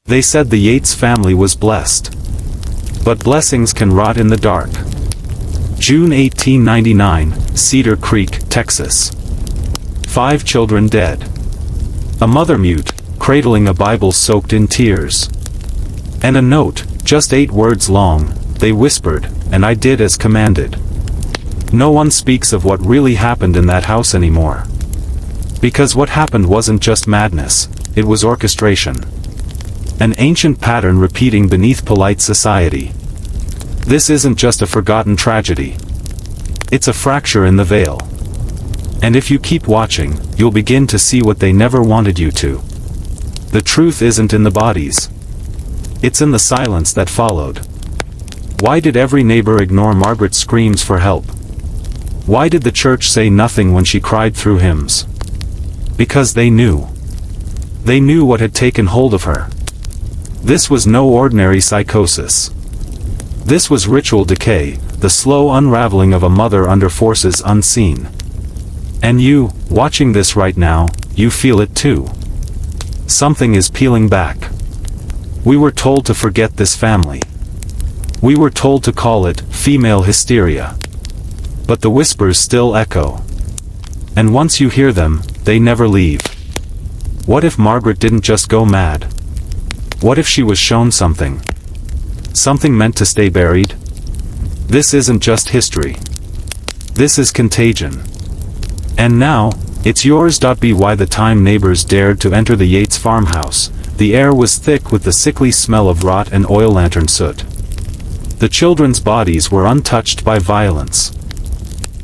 They said the Yates family was blessed. But blessings can rot in the dark. June 1899, Cedar Creek, Texas. 5 children dead. A mother mute, cradling a Bible soaked in tears. And a note, just 8 words long, they whispered, and I did as commanded. No one speaks of what really happened in that house anymore. Because what happened wasn't just madness, it was orchestration. An ancient pattern repeating beneath polite society. This isn't just a forgotten tragedy. It's a fracture in the veil. And if you keep watching, you'll begin to see what they never wanted you to. The truth isn't in the bodies. It's in the silence that followed. Why did every neighbor ignore Margaret's screams for help? Why did the church say nothing when she cried through hymns? Because they knew. They knew what had taken hold of her. This was no ordinary psychosis. This was ritual decay, the slow unraveling of a mother under forces unseen. And you, watching this right now, you feel it too. Something is peeling back. We were told to forget this family. We were told to call it female hysteria. But the whispers still echo. And once you hear them, they never leave. What if Margaret didn't just go mad? What if she was shown something? Something meant to stay buried? This isn't just history. This is contagion. And now, it's yours. By the time neighbors dared to enter the Yates farmhouse, the air was thick with the sickly smell of rot and oil lantern soot. The children's bodies were untouched by violence.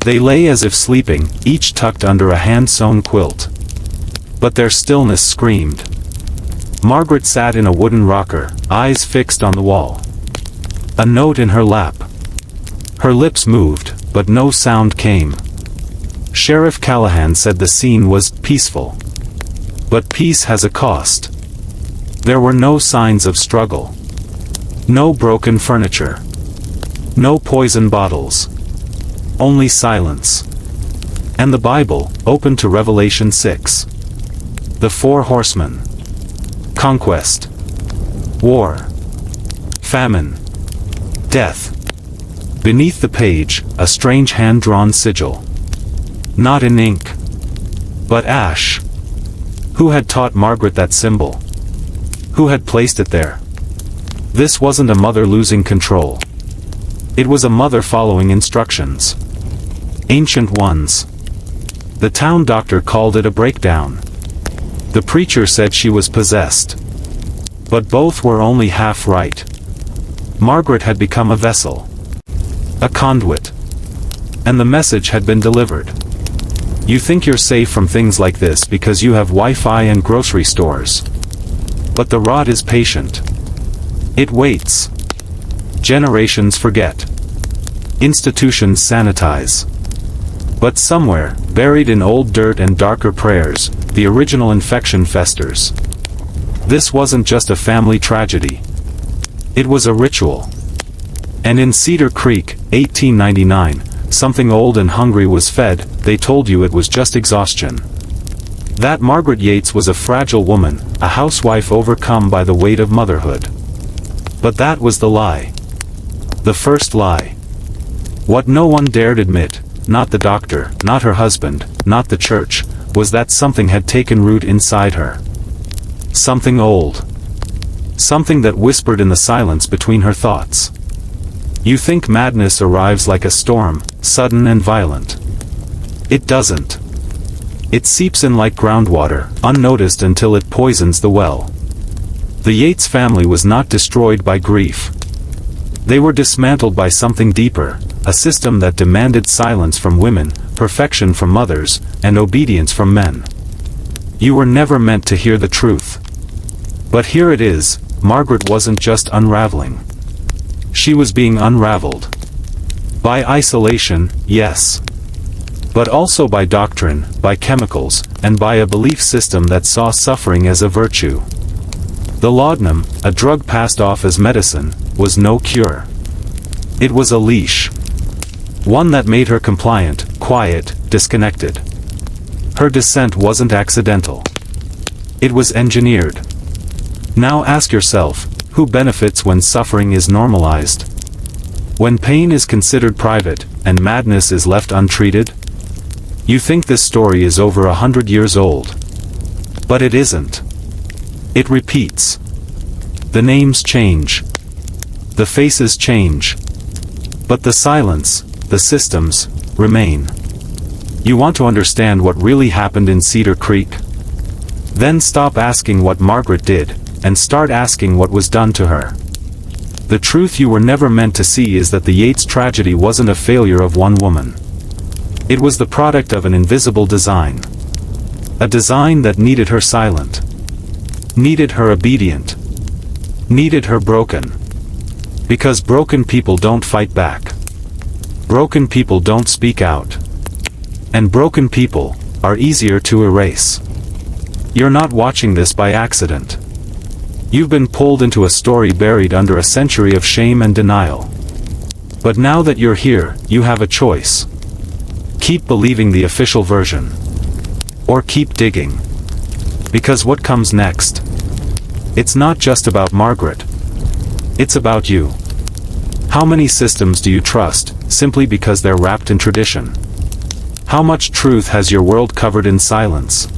They lay as if sleeping, each tucked under a hand-sewn quilt. But their stillness screamed. Margaret sat in a wooden rocker, eyes fixed on the wall. A note in her lap. Her lips moved, but no sound came. Sheriff Callahan said the scene was peaceful. But peace has a cost. There were no signs of struggle. No broken furniture. No poison bottles. Only silence. And the Bible, open to Revelation 6. The 4 horsemen. Conquest. War. Famine. Death. Beneath the page, a strange hand-drawn sigil. Not in ink. But ash. Who had taught Margaret that symbol? Who had placed it there? This wasn't a mother losing control. It was a mother following instructions. Ancient ones. The town doctor called it a breakdown. The preacher said she was possessed. But both were only half right. Margaret had become a vessel. A conduit. And the message had been delivered. You think you're safe from things like this because you have Wi-Fi and grocery stores. But the rot is patient. It waits. Generations forget. Institutions sanitize. But somewhere, buried in old dirt and darker prayers, the original infection festers. This wasn't just a family tragedy. It was a ritual. And in Cedar Creek, 1899, something old and hungry was fed. They told you it was just exhaustion. That Margaret Yates was a fragile woman, a housewife overcome by the weight of motherhood. But that was the lie. The first lie. What no one dared admit, not the doctor, not her husband, not the church, was that something had taken root inside her. Something old. Something that whispered in the silence between her thoughts. You think madness arrives like a storm, sudden and violent. It doesn't. It seeps in like groundwater, unnoticed until it poisons the well. The Yates family was not destroyed by grief. They were dismantled by something deeper, a system that demanded silence from women, perfection from mothers, and obedience from men. You were never meant to hear the truth. But here it is, Margaret wasn't just unraveling. She was being unraveled. By isolation, yes. But also by doctrine, by chemicals, and by a belief system that saw suffering as a virtue. The laudanum, a drug passed off as medicine, was no cure. It was a leash. One that made her compliant, quiet, disconnected. Her descent wasn't accidental. It was engineered. Now ask yourself, who benefits when suffering is normalized? When pain is considered private, and madness is left untreated? You think this story is over 100 years old. But it isn't. It repeats. The names change. The faces change. But the silence, the systems, remain. You want to understand what really happened in Cedar Creek? Then stop asking what Margaret did, and start asking what was done to her. The truth you were never meant to see is that the Yates tragedy wasn't a failure of one woman. It was the product of an invisible design. A design that needed her silent. Needed her obedient. Needed her broken. Because broken people don't fight back. Broken people don't speak out. And broken people are easier to erase. You're not watching this by accident. You've been pulled into a story buried under a century of shame and denial. But now that you're here, you have a choice. Keep believing the official version. Or keep digging. Because what comes next? It's not just about Margaret. It's about you. How many systems do you trust, simply because they're wrapped in tradition? How much truth has your world covered in silence?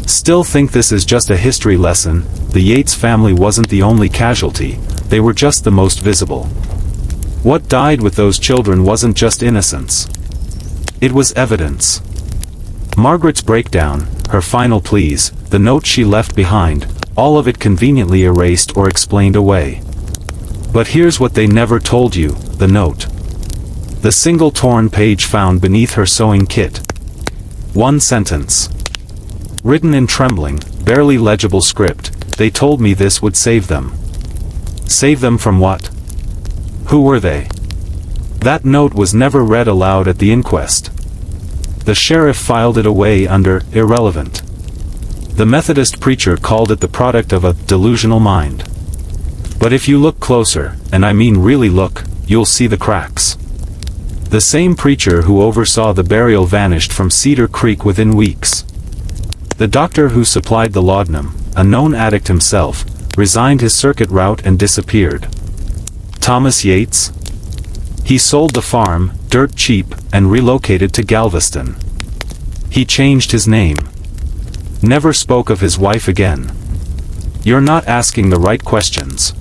Still think this is just a history lesson? The Yates family wasn't the only casualty, they were just the most visible. What died with those children wasn't just innocence. It was evidence. Margaret's breakdown, her final pleas, the note she left behind, all of it conveniently erased or explained away. But here's what they never told you, the note. The single torn page found beneath her sewing kit. One sentence. Written in trembling, barely legible script, they told me this would save them. Save them from what? Who were they? That note was never read aloud at the inquest. The sheriff filed it away under irrelevant. The Methodist preacher called it the product of a delusional mind. But if you look closer, and I mean really look, you'll see the cracks. The same preacher who oversaw the burial vanished from Cedar Creek within weeks. The doctor who supplied the laudanum, a known addict himself, resigned his circuit route and disappeared. Thomas Yates? He sold the farm, dirt cheap, and relocated to Galveston. He changed his name. Never spoke of his wife again. You're not asking the right questions.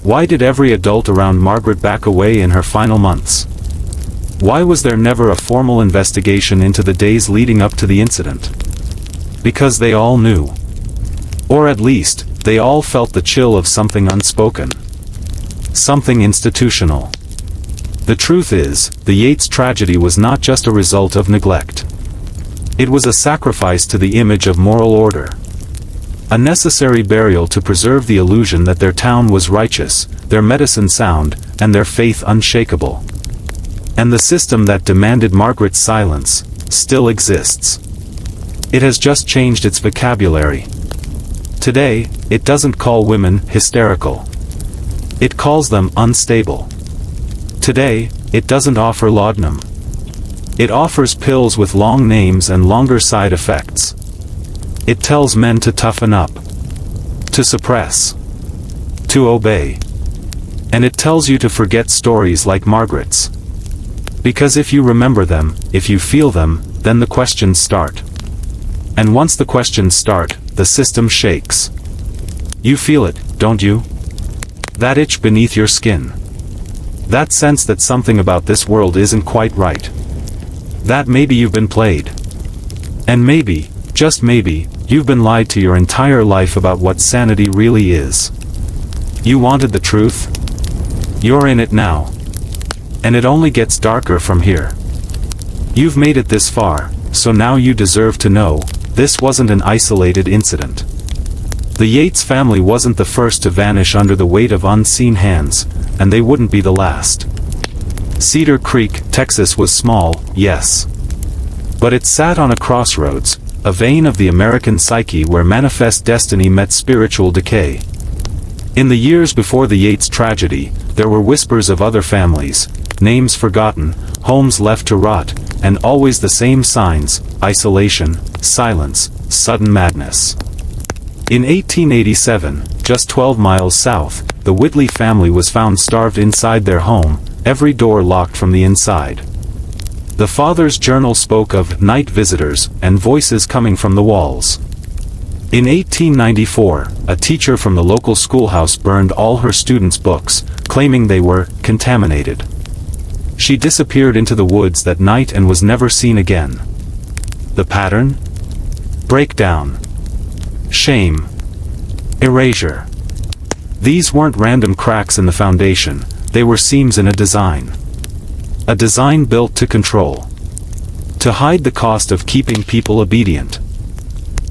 Why did every adult around Margaret back away in her final months? Why was there never a formal investigation into the days leading up to the incident? Because they all knew. Or at least, they all felt the chill of something unspoken. Something institutional. The truth is, the Yates tragedy was not just a result of neglect. It was a sacrifice to the image of moral order. A necessary burial to preserve the illusion that their town was righteous, their medicine sound, and their faith unshakable. And the system that demanded Margaret's silence still exists. It has just changed its vocabulary. Today, it doesn't call women hysterical. It calls them unstable. Today, it doesn't offer laudanum. It offers pills with long names and longer side effects. It tells men to toughen up. To suppress. To obey. And it tells you to forget stories like Margaret's. Because if you remember them, if you feel them, then the questions start. And once the questions start, the system shakes. You feel it, don't you? That itch beneath your skin. That sense that something about this world isn't quite right. That maybe you've been played. And maybe, just maybe, you've been lied to your entire life about what sanity really is. You wanted the truth? You're in it now. And it only gets darker from here. You've made it this far, so now you deserve to know, this wasn't an isolated incident. The Yates family wasn't the first to vanish under the weight of unseen hands, and they wouldn't be the last. Cedar Creek, Texas was small, yes. But it sat on a crossroads, a vein of the American psyche where manifest destiny met spiritual decay. In the years before the Yates tragedy, there were whispers of other families, names forgotten, homes left to rot, and always the same signs: isolation, silence, sudden madness. In 1887, just 12 miles south, the Whitley family was found starved inside their home, every door locked from the inside. The father's journal spoke of night visitors and voices coming from the walls. In 1894, a teacher from the local schoolhouse burned all her students' books, claiming they were contaminated. She disappeared into the woods that night and was never seen again. The pattern? Breakdown. Shame. Erasure. These weren't random cracks in the foundation, they were seams in a design. A design built to control. To hide the cost of keeping people obedient.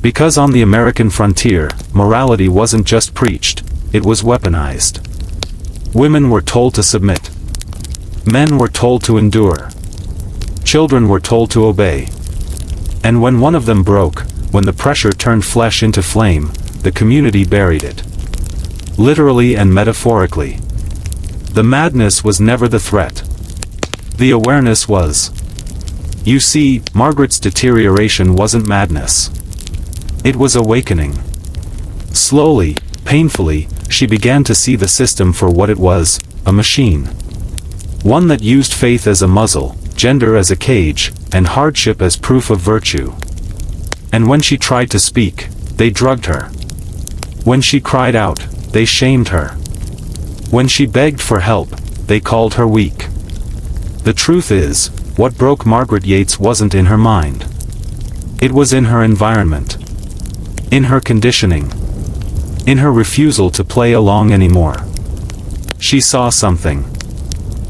Because on the American frontier, morality wasn't just preached, it was weaponized. Women were told to submit. Men were told to endure. Children were told to obey. And when one of them broke, when the pressure turned flesh into flame, the community buried it. Literally and metaphorically. The madness was never the threat. The awareness was. You see, Margaret's deterioration wasn't madness. It was awakening. Slowly, painfully, she began to see the system for what it was, a machine. One that used faith as a muzzle, gender as a cage, and hardship as proof of virtue. And when she tried to speak, they drugged her. When she cried out, they shamed her. When she begged for help, they called her weak. The truth is, what broke Margaret Yates wasn't in her mind. It was in her environment. In her conditioning. In her refusal to play along anymore. She saw something.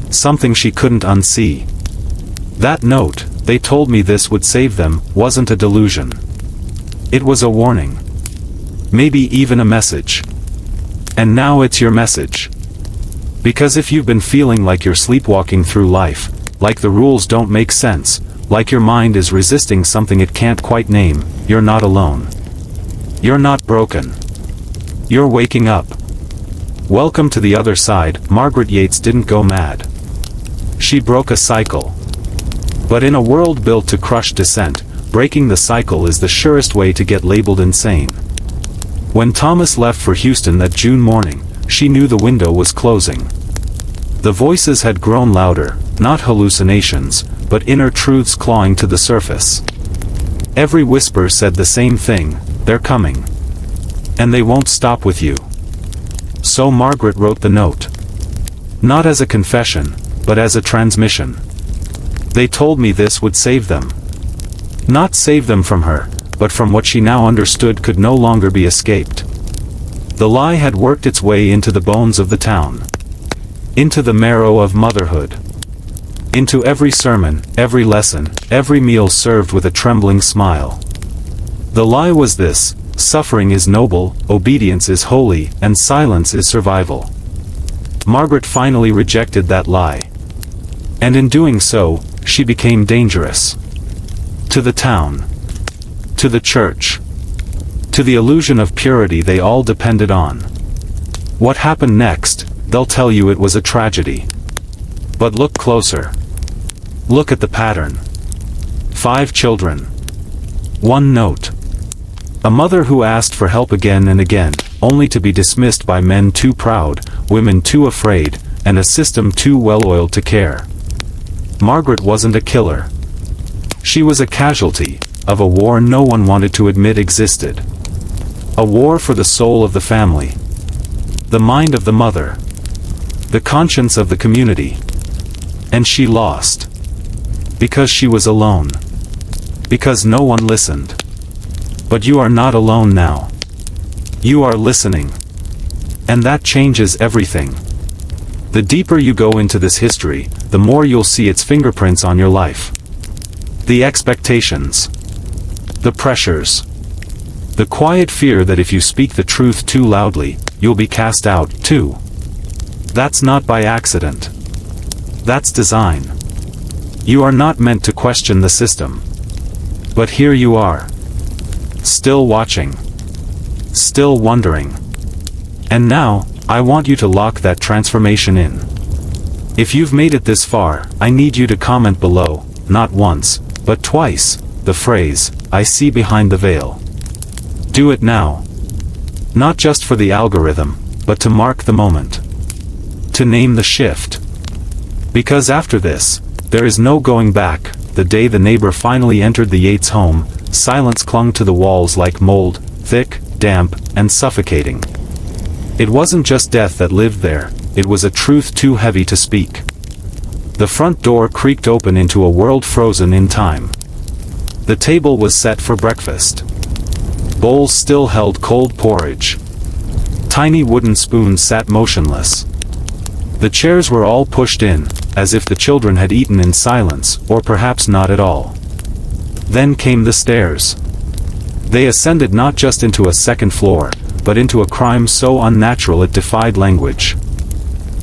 Something she couldn't unsee. That note, "They told me this would save them," wasn't a delusion. It was a warning. Maybe even a message. And now it's your message. Because if you've been feeling like you're sleepwalking through life, like the rules don't make sense, like your mind is resisting something it can't quite name, you're not alone. You're not broken. You're waking up. Welcome to the other side. Margaret Yates didn't go mad. She broke a cycle. But in a world built to crush dissent, breaking the cycle is the surest way to get labeled insane. When Thomas left for Houston that June morning, she knew the window was closing. The voices had grown louder, not hallucinations, but inner truths clawing to the surface. Every whisper said the same thing: they're coming. And they won't stop with you. So Margaret wrote the note. Not as a confession, but as a transmission. They told me this would save them. Not save them from her, but from what she now understood could no longer be escaped. The lie had worked its way into the bones of the town. Into the marrow of motherhood. Into every sermon, every lesson, every meal served with a trembling smile. The lie was this: suffering is noble, obedience is holy, and silence is survival. Margaret finally rejected that lie. And in doing so, she became dangerous. To the town. To the church. To the illusion of purity they all depended on. What happened next? They'll tell you it was a tragedy. But look closer. Look at the pattern. 5 children. 1 note. A mother who asked for help again and again, only to be dismissed by men too proud, women too afraid, and a system too well-oiled to care. Margaret wasn't a killer. She was a casualty of a war no one wanted to admit existed. A war for the soul of the family. The mind of the mother. The conscience of the community. And she lost. Because she was alone. Because no one listened. But you are not alone now. You are listening. And that changes everything. The deeper you go into this history, the more you'll see its fingerprints on your life. The expectations. The pressures. The quiet fear that if you speak the truth too loudly, you'll be cast out, too. That's not by accident. That's design. You are not meant to question the system. But here you are. Still watching. Still wondering. And now, I want you to lock that transformation in. If you've made it this far, I need you to comment below, not once, but twice, the phrase, "I see behind the veil." Do it now. Not just for the algorithm, but to mark the moment. To name the shift. Because after this, there is no going back. The day the neighbor finally entered the Yates home, silence clung to the walls like mold, thick, damp, and suffocating. It wasn't just death that lived there, it was a truth too heavy to speak. The front door creaked open into a world frozen in time. The table was set for breakfast. Bowls still held cold porridge. Tiny wooden spoons sat motionless. The chairs were all pushed in, as if the children had eaten in silence, or perhaps not at all. Then came the stairs. They ascended not just into a second floor, but into a crime so unnatural it defied language.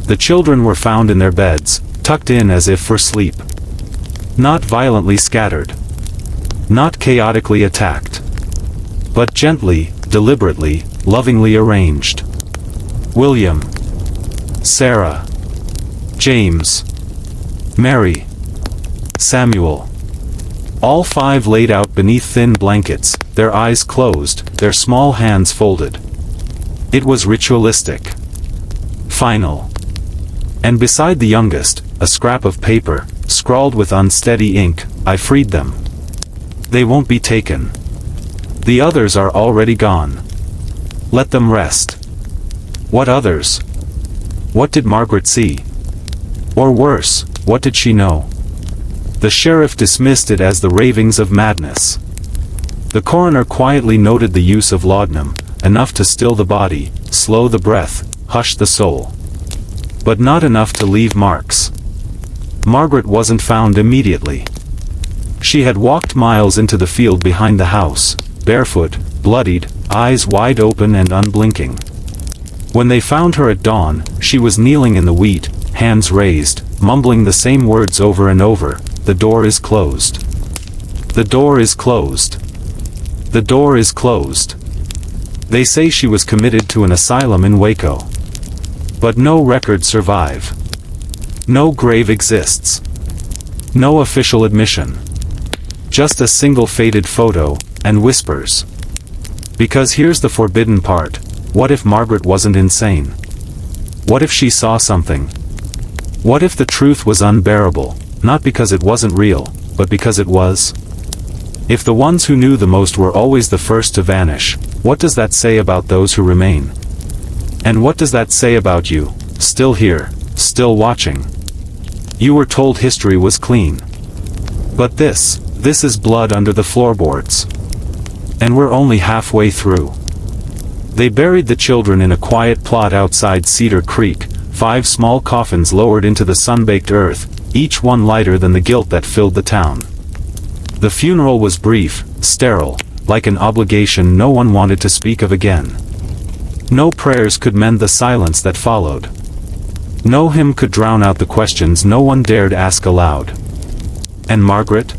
The children were found in their beds, tucked in as if for sleep. Not violently scattered. Not chaotically attacked. But gently, deliberately, lovingly arranged. William. Sarah. James. Mary. Samuel. All five laid out beneath thin blankets, their eyes closed, their small hands folded. It was ritualistic. Final. And beside the youngest, a scrap of paper, scrawled with unsteady ink, I freed them. They won't be taken. The others are already gone. Let them rest. What others? What did Margaret see? Or worse, what did she know? The sheriff dismissed it as the ravings of madness. The coroner quietly noted the use of laudanum, enough to still the body, slow the breath, hush the soul. But not enough to leave marks. Margaret wasn't found immediately. She had walked miles into the field behind the house, barefoot, bloodied, eyes wide open and unblinking. When they found her at dawn, she was kneeling in the wheat, hands raised, mumbling the same words over and over, "The door is closed. The door is closed. The door is closed." They say she was committed to an asylum in Waco. But no records survive. No grave exists. No official admission. Just a single faded photo, and whispers. Because here's the forbidden part, what if Margaret wasn't insane? What if she saw something? What if the truth was unbearable, not because it wasn't real, but because it was? If the ones who knew the most were always the first to vanish, what does that say about those who remain? And what does that say about you, still here, still watching? You were told history was clean. But this is blood under the floorboards. And we're only halfway through. They buried the children in a quiet plot outside Cedar Creek, 5 small coffins lowered into the sun-baked earth, each one lighter than the guilt that filled the town. The funeral was brief, sterile, like an obligation no one wanted to speak of again. No prayers could mend the silence that followed. No hymn could drown out the questions no one dared ask aloud. And Margaret?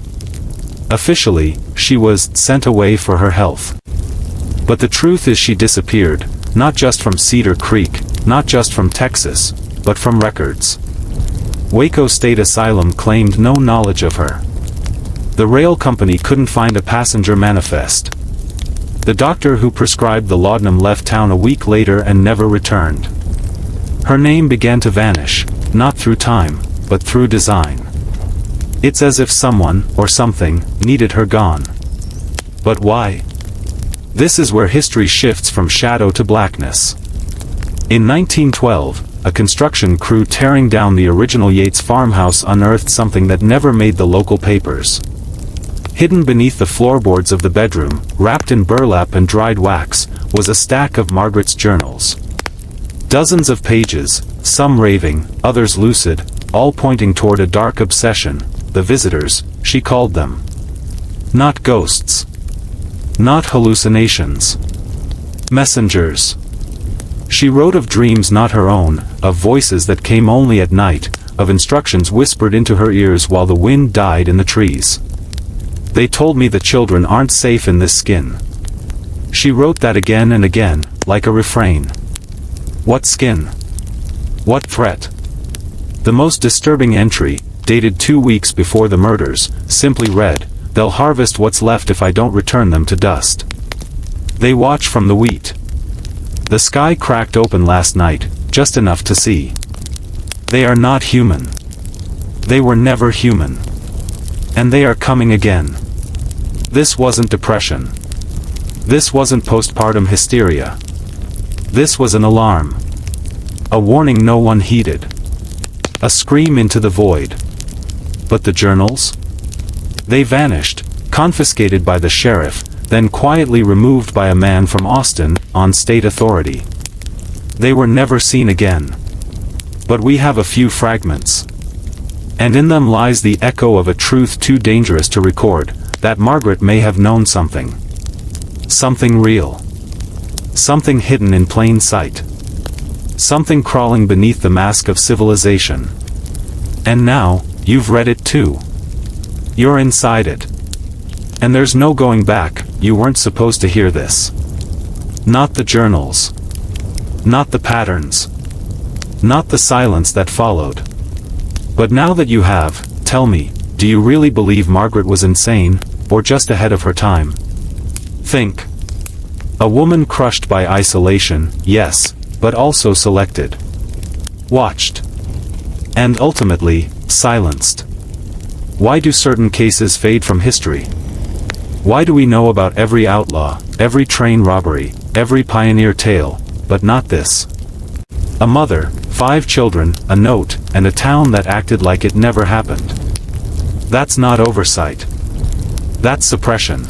Officially, she was sent away for her health. But the truth is she disappeared, not just from Cedar Creek, not just from Texas, but from records. Waco State Asylum claimed no knowledge of her. The rail company couldn't find a passenger manifest. The doctor who prescribed the laudanum left town a week later and never returned. Her name began to vanish, not through time, but through design. It's as if someone, or something, needed her gone. But why? This is where history shifts from shadow to blackness. In 1912, a construction crew tearing down the original Yates farmhouse unearthed something that never made the local papers. Hidden beneath the floorboards of the bedroom, wrapped in burlap and dried wax, was a stack of Margaret's journals. Dozens of pages, some raving, others lucid, all pointing toward a dark obsession, the visitors, she called them. Not ghosts. Not hallucinations. Messengers. She wrote of dreams not her own, of voices that came only at night, of instructions whispered into her ears while the wind died in the trees. They told me the children aren't safe in this skin. She wrote that again and again, like a refrain. What skin? What threat? The most disturbing entry, dated 2 weeks before the murders, simply read, "They'll harvest what's left if I don't return them to dust. They watch from the wheat. The sky cracked open last night, just enough to see. They are not human. They were never human. And they are coming again. This wasn't depression. This wasn't postpartum hysteria. This was an alarm. A warning no one heeded. A scream into the void. But the journals? They vanished, confiscated by the sheriff, then quietly removed by a man from Austin, on state authority. They were never seen again. But we have a few fragments. And in them lies the echo of a truth too dangerous to record, that Margaret may have known something. Something real. Something hidden in plain sight. Something crawling beneath the mask of civilization. And now, you've read it too. You're inside it. And there's no going back. You weren't supposed to hear this. Not the journals. Not the patterns. Not the silence that followed. But now that you have, tell me, do you really believe Margaret was insane, or just ahead of her time? Think. A woman crushed by isolation, yes, but also selected. Watched. And ultimately, silenced. Why do certain cases fade from history? Why do we know about every outlaw, every train robbery, every pioneer tale, but not this? A mother, 5 children, a note, and a town that acted like it never happened. That's not oversight. That's suppression.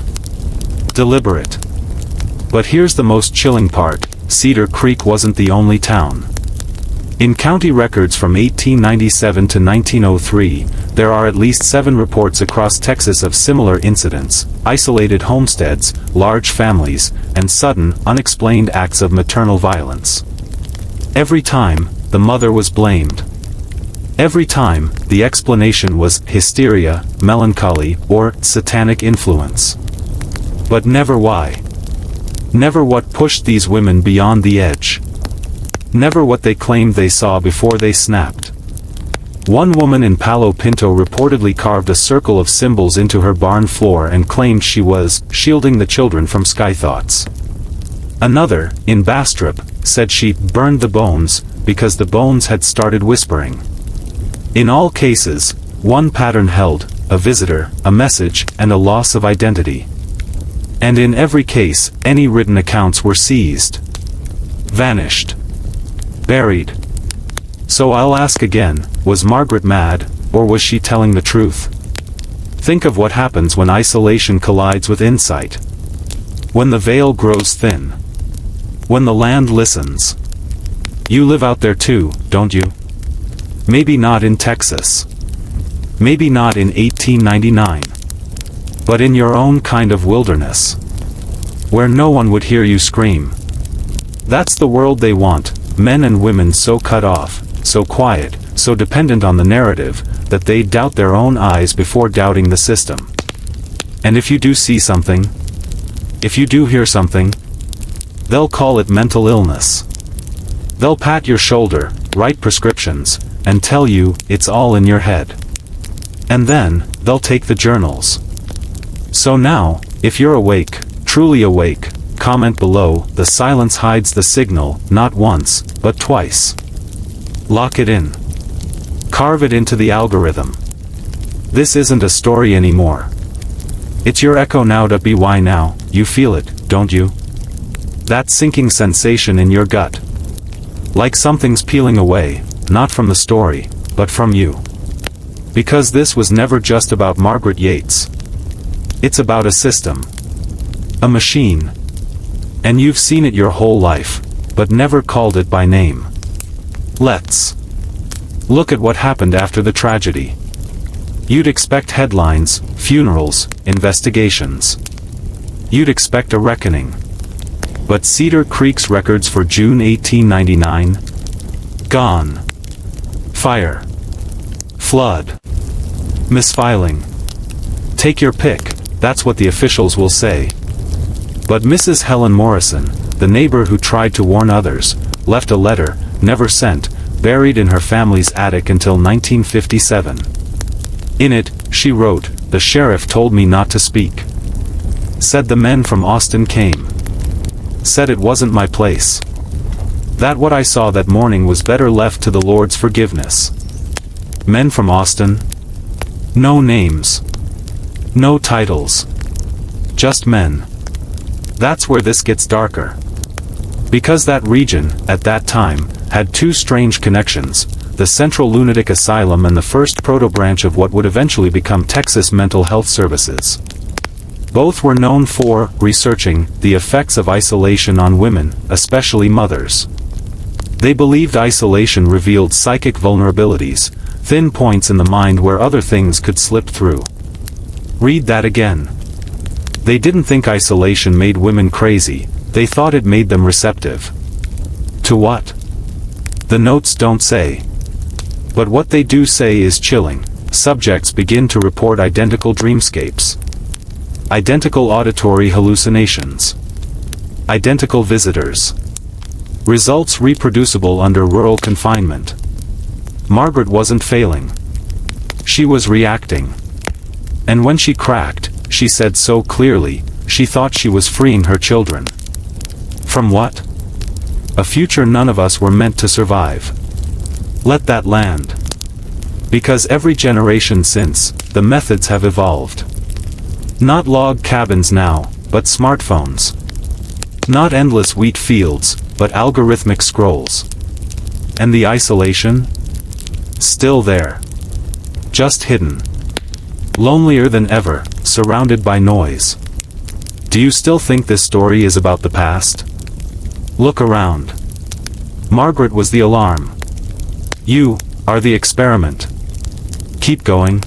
Deliberate. But here's the most chilling part, Cedar Creek wasn't the only town. In county records from 1897 to 1903, there are at least 7 reports across Texas of similar incidents, isolated homesteads, large families, and sudden, unexplained acts of maternal violence. Every time, the mother was blamed. Every time, the explanation was hysteria, melancholy, or satanic influence. But never why. Never what pushed these women beyond the edge. Never what they claimed they saw before they snapped. One woman in Palo Pinto reportedly carved a circle of symbols into her barn floor and claimed she was shielding the children from sky thoughts. Another, in Bastrop, said she burned the bones because the bones had started whispering. In all cases, one pattern held: a visitor, a message, and a loss of identity. And in every case, any written accounts were seized. Vanished. Buried. So I'll ask again, was Margaret mad, or was she telling the truth? Think of what happens when isolation collides with insight. When the veil grows thin. When the land listens. You live out there too, don't you? Maybe not in Texas. Maybe not in 1899. But in your own kind of wilderness. Where no one would hear you scream. That's the world they want. Men and women so cut off, so quiet, so dependent on the narrative, that they doubt their own eyes before doubting the system. And if you do see something, if you do hear something, they'll call it mental illness. They'll pat your shoulder, write prescriptions, and tell you it's all in your head. And then, they'll take the journals. So now, if you're awake, truly awake, comment below. The silence hides the signal, not once, but twice. Lock it in. Carve it into the algorithm. This isn't a story anymore. It's your echo now. Why now? You feel it, don't you? That sinking sensation in your gut. Like something's peeling away, not from the story, but from you. Because this was never just about Margaret Yates. It's about a system. A machine. And you've seen it your whole life, but never called it by name. Let's look at what happened after the tragedy. You'd expect headlines, funerals, investigations. You'd expect a reckoning. But Cedar Creek's records for June 1899? Gone. Fire. Flood. Misfiling. Take your pick, that's what the officials will say. But Mrs. Helen Morrison, the neighbor who tried to warn others, left a letter, never sent, buried in her family's attic until 1957. In it, she wrote, "The sheriff told me not to speak. Said the men from Austin came. Said it wasn't my place. That what I saw that morning was better left to the Lord's forgiveness. Men from Austin? No names. No titles. Just men. That's where this gets darker. Because that region, at that time, had two strange connections, the Central Lunatic Asylum and the first proto-branch of what would eventually become Texas Mental Health Services. Both were known for researching the effects of isolation on women, especially mothers. They believed isolation revealed psychic vulnerabilities, thin points in the mind where other things could slip through. Read that again. They didn't think isolation made women crazy, they thought it made them receptive. To what? The notes don't say. But what they do say is chilling. Subjects begin to report identical dreamscapes. Identical auditory hallucinations. Identical visitors. Results reproducible under rural confinement. Margaret wasn't failing. She was reacting. And when she cracked, she said so clearly, she thought she was freeing her children. From what? A future none of us were meant to survive. Let that land. Because every generation since, the methods have evolved. Not log cabins now, but smartphones. Not endless wheat fields, but algorithmic scrolls. And the isolation? Still there. Just hidden. Lonelier than ever, surrounded by noise. Do you still think this story is about the past? Look around. Margaret was the alarm. You are the experiment. Keep going.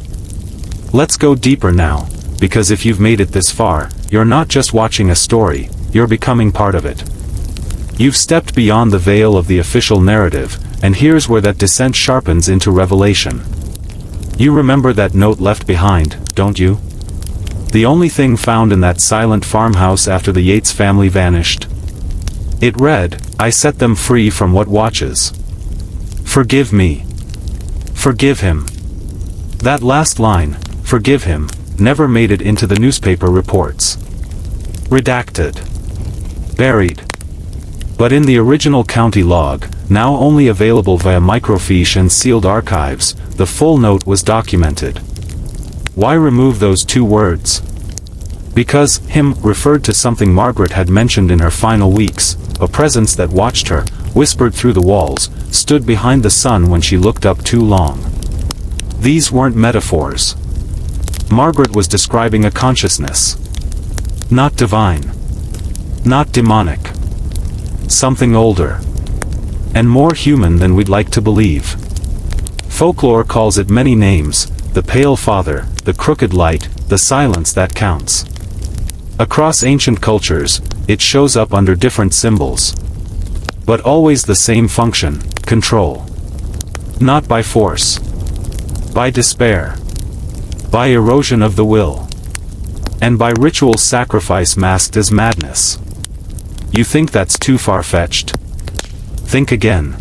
Let's go deeper now, because if you've made it this far, you're not just watching a story, you're becoming part of it. You've stepped beyond the veil of the official narrative, and here's where that descent sharpens into revelation. You remember that note left behind, don't you? The only thing found in that silent farmhouse after the Yates family vanished. It read, "I set them free from what watches. Forgive me. Forgive him." That last line, "forgive him," never made it into the newspaper reports. Redacted. Buried. But in the original county log, now only available via microfiche and sealed archives, the full note was documented. Why remove those two words? Because him referred to something Margaret had mentioned in her final weeks, a presence that watched her, whispered through the walls, stood behind the sun when she looked up too long. These weren't metaphors. Margaret was describing a consciousness. Not divine. Not demonic. Something older. And more human than we'd like to believe. Folklore calls it many names, the Pale Father, the Crooked Light, the Silence that counts. Across ancient cultures, it shows up under different symbols. But always the same function, control. Not by force. By despair. By erosion of the will. And by ritual sacrifice masked as madness. You think that's too far-fetched? Think again.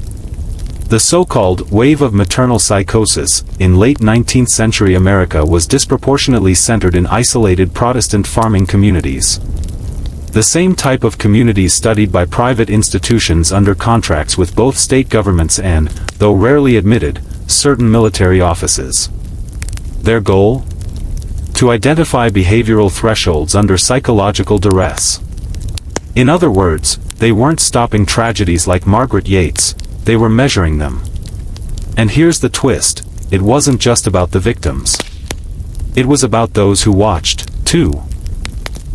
The so-called wave of maternal psychosis in late 19th century America was disproportionately centered in isolated Protestant farming communities. The same type of communities studied by private institutions under contracts with both state governments and, though rarely admitted, certain military offices. Their goal? To identify behavioral thresholds under psychological duress. In other words, they weren't stopping tragedies like Margaret Yates, they were measuring them. And here's the twist, it wasn't just about the victims. It was about those who watched, too.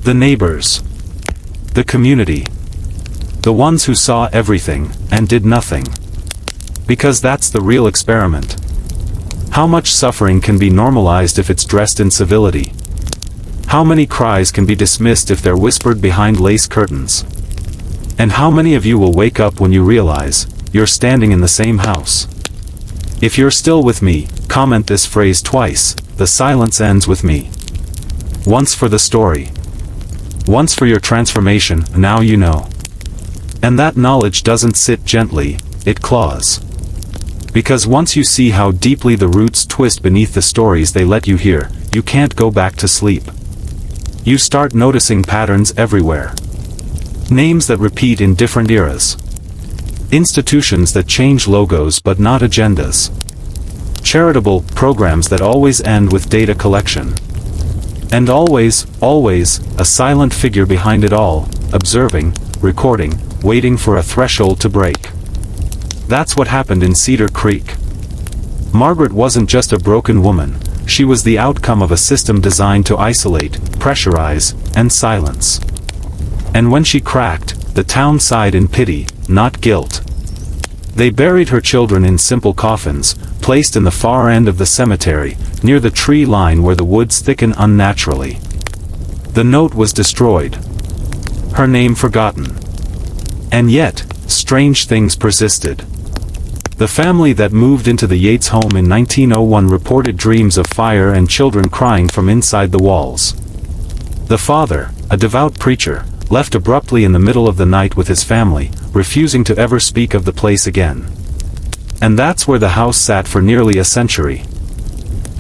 The neighbors. The community. The ones who saw everything, and did nothing. Because that's the real experiment. How much suffering can be normalized if it's dressed in civility? How many cries can be dismissed if they're whispered behind lace curtains? And how many of you will wake up when you realize, you're standing in the same house? If you're still with me, comment this phrase twice, the silence ends with me. Once for the story. Once for your transformation, now you know. And that knowledge doesn't sit gently, it claws. Because once you see how deeply the roots twist beneath the stories they let you hear, you can't go back to sleep. You start noticing patterns everywhere. Names that repeat in different eras. Institutions that change logos but not agendas. Charitable programs that always end with data collection. And always, always, a silent figure behind it all, observing, recording, waiting for a threshold to break. That's what happened in Cedar Creek. Margaret wasn't just a broken woman, she was the outcome of a system designed to isolate, pressurize, and silence. And when she cracked, the town sighed in pity, not guilt. They buried her children in simple coffins, placed in the far end of the cemetery, near the tree line where the woods thicken unnaturally. The note was destroyed. Her name forgotten. And yet, strange things persisted. The family that moved into the Yates home in 1901 reported dreams of fire and children crying from inside the walls. The father, a devout preacher, left abruptly in the middle of the night with his family, refusing to ever speak of the place again. And that's where the house sat for nearly a century.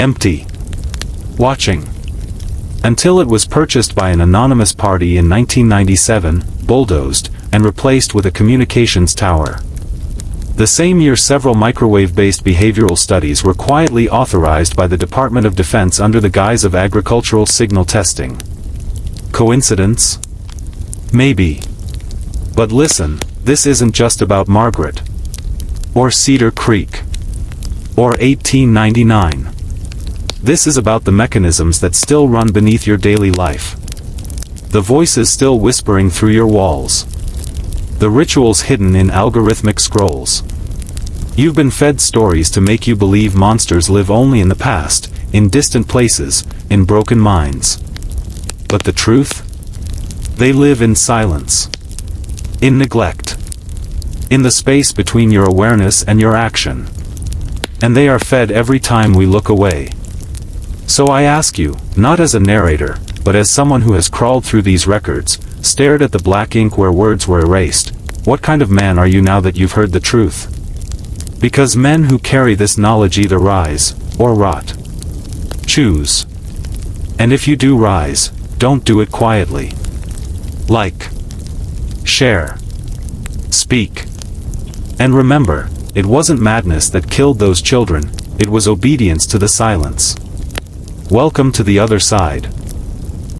Empty. Watching. Until it was purchased by an anonymous party in 1997, bulldozed, and replaced with a communications tower. The same year several microwave-based behavioral studies were quietly authorized by the Department of Defense under the guise of agricultural signal testing. Coincidence? Maybe. But listen, this isn't just about Margaret. Or Cedar Creek. Or 1899. This is about the mechanisms that still run beneath your daily life. The voices still whispering through your walls. The rituals hidden in algorithmic scrolls. You've been fed stories to make you believe monsters live only in the past, in distant places, in broken minds. But the truth? They live in silence. In neglect. In the space between your awareness and your action. And they are fed every time we look away. So I ask you, not as a narrator, but as someone who has crawled through these records, stared at the black ink where words were erased, what kind of man are you now that you've heard the truth? Because men who carry this knowledge either rise, or rot. Choose. And if you do rise, don't do it quietly. Like. Share. Speak. And remember, it wasn't madness that killed those children, it was obedience to the silence. Welcome to the other side.